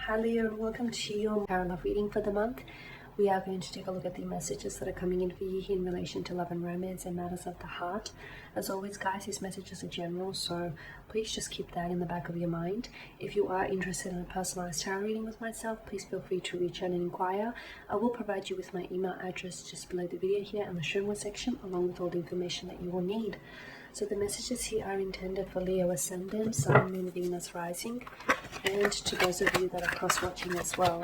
Hi Leo, and welcome to your tarot love reading for the month. We are going to take a look at the messages that are coming in for you here in relation to love and romance and matters of the heart. As always, guys, these messages are general, so please just keep that in the back of your mind. If you are interested in a personalized tarot reading with myself, please feel free to reach out and inquire. I will provide you with my email address just below the video here in the show more section, along with all the information that you will need. So the messages here are intended for Leo Ascendant, Sun, Moon, Venus, Rising, and to those of you that are cross-watching as well.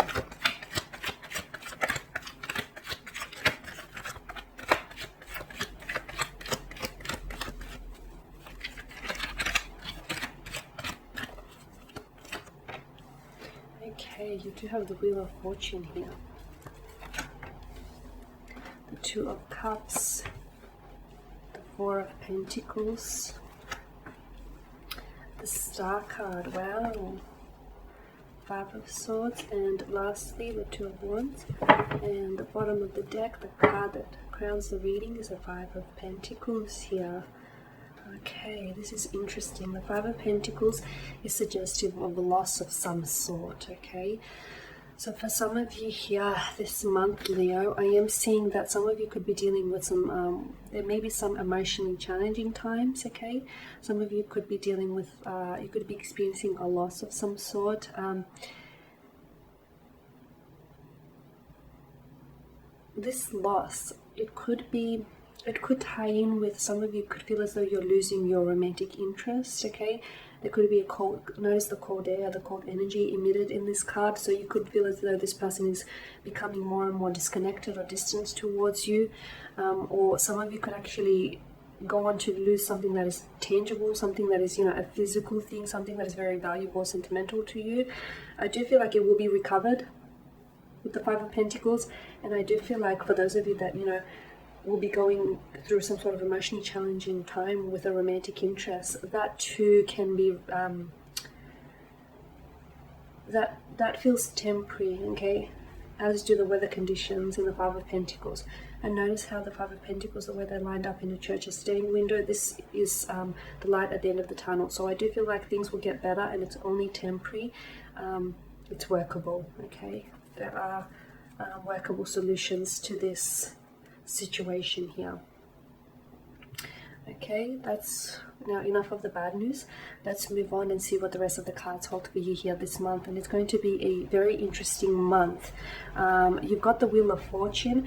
Okay, you do have the Wheel of Fortune here. The Two of Cups. The Four of Pentacles. The Star card, wow. Five of Swords, and lastly the Two of Wands. And the bottom of the deck, the card that crowns the reading, is the Five of Pentacles here. Okay, this is interesting. The Five of Pentacles is suggestive of a loss of some sort, okay? So for some of you here this month, Leo, I am seeing that some of you could be dealing with some, there may be some emotionally challenging times, okay? Some of you could be dealing with, you could be experiencing a loss of some sort. This loss, it could tie in with some of you could feel as though you're losing your romantic interest, okay? There could be a cold, notice the cold air, the cold energy emitted in this card, so you could feel as though this person is becoming more and more disconnected or distant towards you, or some of you could actually go on to lose something that is tangible, something that is, a physical thing, something that is very valuable, sentimental to you. I do feel like it will be recovered with the Five of Pentacles, and I do feel like for those of you that, will be going through some sort of emotionally challenging time with a romantic interest, that too can be that feels temporary, okay, as do the weather conditions in the Five of Pentacles. And notice how the Five of Pentacles, the way they're lined up in a church's stained window, this is the light at the end of the tunnel. So I do feel like things will get better, and it's only temporary. It's workable, okay? There are workable solutions to this situation here. Okay, that's now enough of the bad news. Let's move on and see what the rest of the cards hold for you here this month, and it's going to be a very interesting month. You've got the Wheel of Fortune.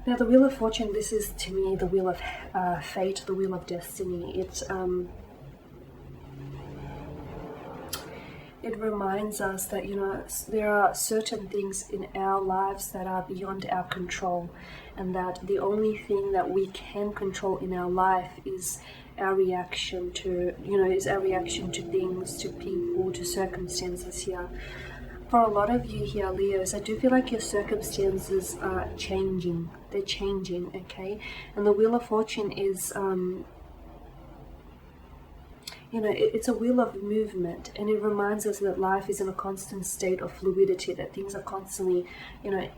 Now the Wheel of Fortune, this is to me the wheel of fate, the wheel of destiny. It reminds us that, there are certain things in our lives that are beyond our control, and that the only thing that we can control in our life is our reaction to, things, to people, to circumstances here. For a lot of you here, Leos, I do feel like your circumstances are changing. They're changing, okay? And the Wheel of Fortune is it's a wheel of movement, and it reminds us that life is in a constant state of fluidity, that things are constantly, they're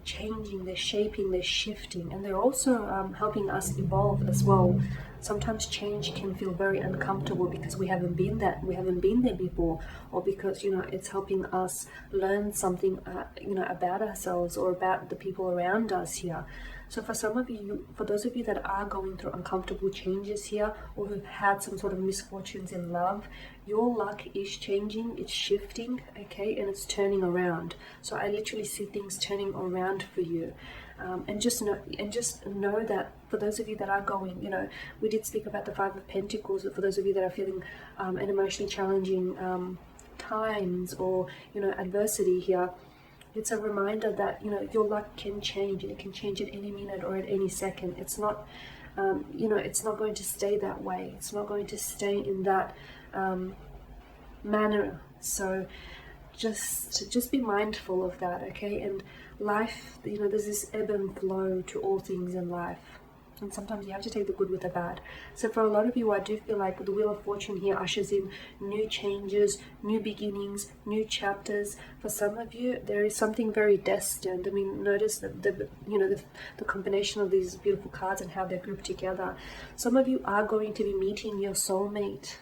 changing, they're shaping, they're shifting, and they're also helping us evolve as well. Sometimes change can feel very uncomfortable because we haven't been there before, or because it's helping us learn something about ourselves or about the people around us here. So for some of you, for those of you that are going through uncomfortable changes here, or who've had some sort of misfortunes in love, your luck is changing, it's shifting, okay, and it's turning around. So I literally see things turning around for you. And just know that for those of you that are going, we did speak about the Five of Pentacles, but for those of you that are feeling an emotionally challenging times or adversity here, it's a reminder that your luck can change, and it can change at any minute or at any second. It's not it's not going to stay that way. It's not going to stay in that manner. So just be mindful of that, okay? And life, there's this ebb and flow to all things in life, and sometimes you have to take the good with the bad. So for a lot of you, I do feel like the Wheel of Fortune here ushers in new changes, new beginnings, new chapters. For some of you, there is something very destined. I mean, notice the combination of these beautiful cards and how they're grouped together. Some of you are going to be meeting your soulmate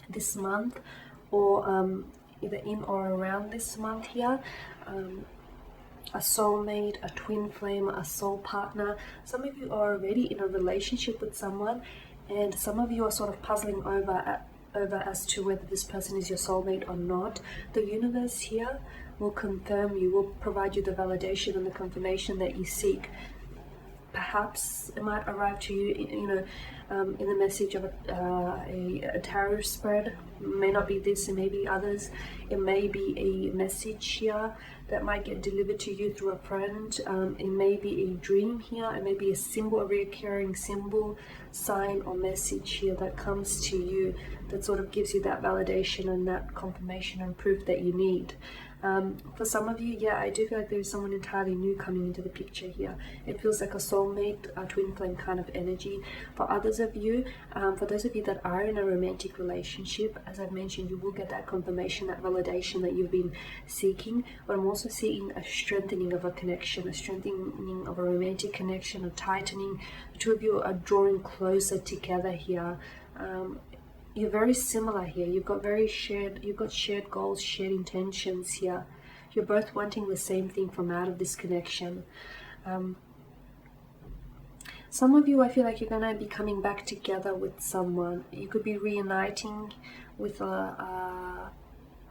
this month, or either in or around this month here. A soulmate, a twin flame, a soul partner. Some of you are already in a relationship with someone, and some of you are sort of puzzling over as to whether this person is your soulmate or not. The universe here will confirm you, will provide you the validation and the confirmation that you seek. Perhaps it might arrive to you, in the message of a tarot spread. It may not be this, it may be others. It may be a message here that might get delivered to you through a friend. It may be a dream here. It may be a symbol, a recurring symbol, sign or message here that comes to you that sort of gives you that validation and that confirmation and proof that you need. For some of you, I do feel like there's someone entirely new coming into the picture here. It feels like a soulmate, a twin flame kind of energy. For others of you, for those of you that are in a romantic relationship, as I've mentioned, you will get that confirmation, that validation that you've been seeking. But I'm also seeing a strengthening of a connection, a strengthening of a romantic connection, a tightening. The two of you are drawing closer together here. You're very similar here. You've got shared goals, shared intentions here. You're both wanting the same thing from out of this connection. Some of you, I feel like you're going to be coming back together with someone. You could be reuniting with a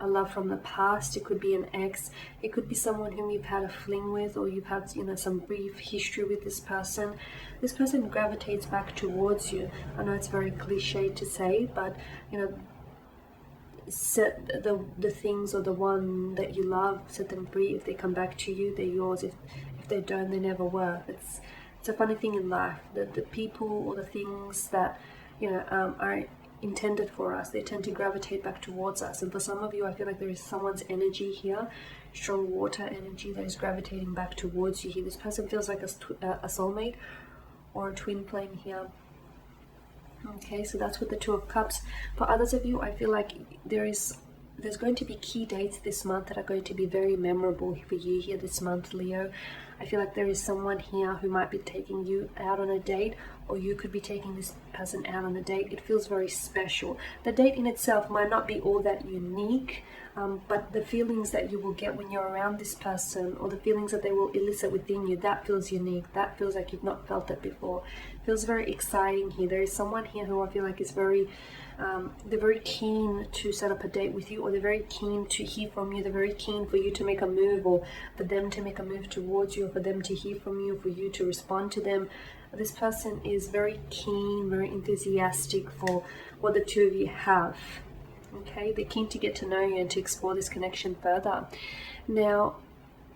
love from the past. It could be an ex. It could be someone whom you've had a fling with, or you've had some brief history with this person. This person gravitates back towards you. I know it's very cliche to say, but set the things or the one that you love, set them free. If they come back to you, they're yours. If they don't, they never were. It's a funny thing in life. The people or the things that are intended for us, they tend to gravitate back towards us. And for some of you, I feel like there is someone's energy here, strong water energy, that is gravitating back towards you here. This person feels like a soulmate or a twin flame here. Okay, so that's with the Two of Cups. For others of you, I feel like there's going to be key dates this month that are going to be very memorable for you here this month, Leo. I feel like there is someone here who might be taking you out on a date, or you could be taking this person out on a date. It feels very special. The date in itself might not be all that unique, but the feelings that you will get when you're around this person, or the feelings that they will elicit within you, that feels unique. That feels like you've not felt it before. It feels very exciting here. There is someone here who I feel like is they're very keen to set up a date with you, or they're very keen to hear from you. They're very keen for you to make a move, or for them to make a move towards you, or for them to hear from you, for you to respond to them. This person is very keen, very enthusiastic for what the two of you have. Okay, they're keen to get to know you and to explore this connection further. Now,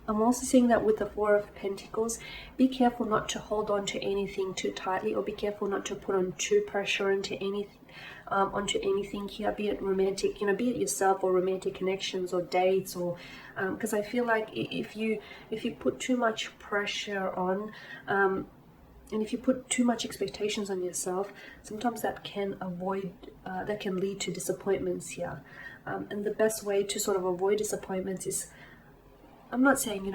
I'm also seeing that with the Four of Pentacles, be careful not to hold on to anything too tightly, or be careful not to put on too pressure onto anything here, be it romantic, be it yourself or romantic connections or dates, or because I feel like if you put too much pressure on, and if you put too much expectations on yourself, sometimes that can lead to disappointments here. And the best way to sort of avoid disappointments is, I'm not saying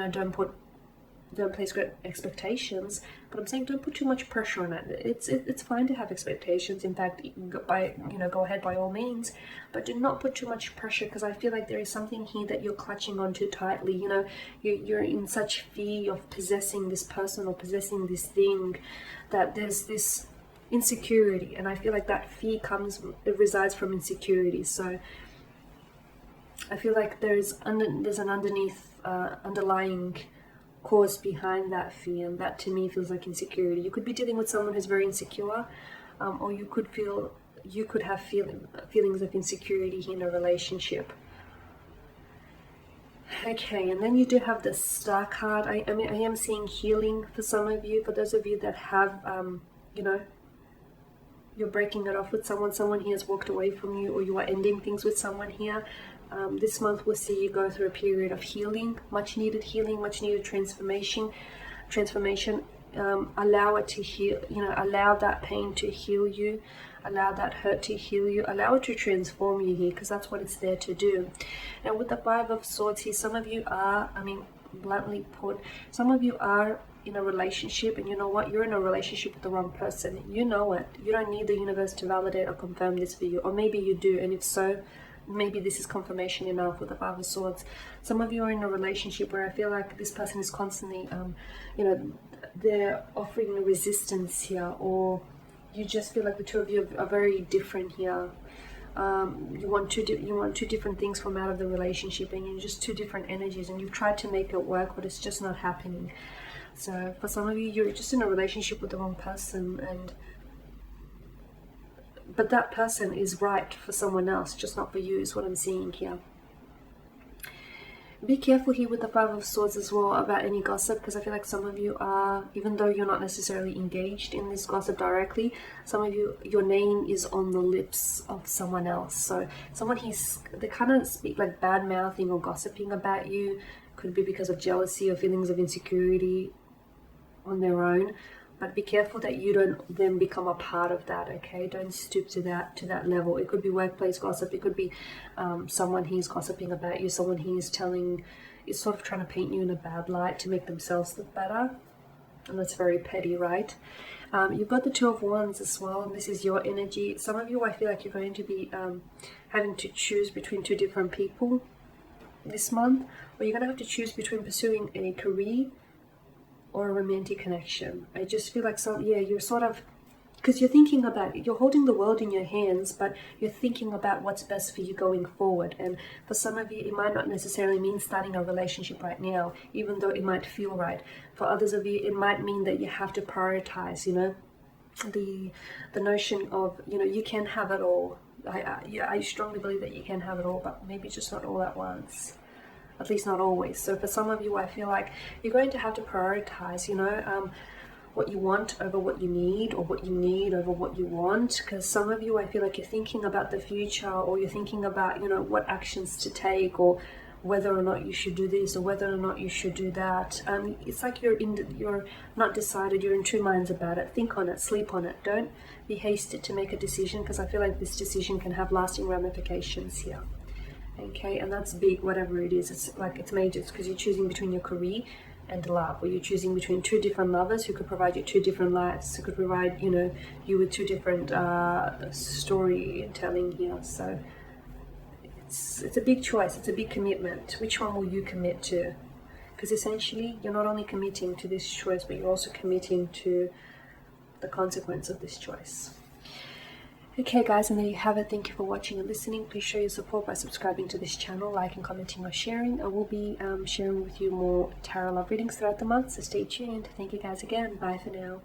don't place great expectations, but I'm saying don't put too much pressure on it. It's fine to have expectations. In fact, go ahead by all means, but do not put too much pressure, because I feel like there is something here that you're clutching on too tightly. You're in such fear of possessing this person or possessing this thing, that there's this insecurity, and I feel like that fear resides from insecurity. So I feel like there's an underlying cause behind that fear, and that to me feels like insecurity. You could be dealing with someone who's very insecure, or you could have feelings of insecurity in a relationship. Okay, and then you do have the Star card. I am seeing healing for some of you. For those of you that have you're breaking it off with someone here has walked away from you, or you are ending things with someone here. This month we'll see you go through a period of healing, much needed healing, much needed transformation. Allow it to heal, allow that pain to heal you, allow that hurt to heal you, allow it to transform you here, because that's what it's there to do. Now with the Five of Swords here, some of you are, bluntly put, some of you are in a relationship, and you know what, you're in a relationship with the wrong person. You know it. You don't need the universe to validate or confirm this for you, or maybe you do, and if so, maybe this is confirmation enough with the Five of Swords. Some of you are in a relationship where I feel like this person is constantly, they're offering a resistance here, or you just feel like the two of you are very different here. You want two different things from out of the relationship, and you're just two different energies, and you've tried to make it work, but it's just not happening. So for some of you, you're just in a relationship with the wrong person, but that person is right for someone else, just not for you, is what I'm seeing here. Be careful here with the Five of Swords as well about any gossip, because I feel like some of you are, even though you're not necessarily engaged in this gossip directly, some of you, your name is on the lips of someone else. So someone they kind of speak like bad mouthing or gossiping about you. Could be because of jealousy or feelings of insecurity on their own. But be careful that you don't then become a part of that, okay? Don't stoop to that level. It could be workplace gossip. It could be someone who's gossiping about you, someone who's is sort of trying to paint you in a bad light to make themselves look better. And that's very petty, right? You've got the Two of Wands as well, and this is your energy. Some of you, I feel like you're going to be having to choose between two different people this month, or you're going to have to choose between pursuing a career or a romantic connection. I just feel like you're sort of, because you're holding the world in your hands, but you're thinking about what's best for you going forward. And for some of you, it might not necessarily mean starting a relationship right now, even though it might feel right. For others of you, it might mean that you have to prioritize, the notion of, you can have it all. I strongly believe that you can have it all, but maybe just not all at once. At least not always. So for some of you, I feel like you're going to have to prioritize, what you want over what you need, or what you need over what you want. Because some of you, I feel like you're thinking about the future, or you're thinking about, what actions to take, or whether or not you should do this, or whether or not you should do that. It's like you're not decided. You're in two minds about it. Think on it. Sleep on it. Don't be hasty to make a decision, because I feel like this decision can have lasting ramifications here. Okay, and that's big, whatever it is. It's major, because you're choosing between your career and love, or you're choosing between two different lovers who could provide you two different lives, who could provide, you with two different storytelling here. So it's a big choice, it's a big commitment. Which one will you commit to? Because essentially, you're not only committing to this choice, but you're also committing to the consequence of this choice. Okay guys, and there you have it. Thank you for watching and listening. Please show your support by subscribing to this channel, liking, commenting or sharing. I will be sharing with you more tarot love readings throughout the month, so stay tuned. Thank you guys again. Bye for now.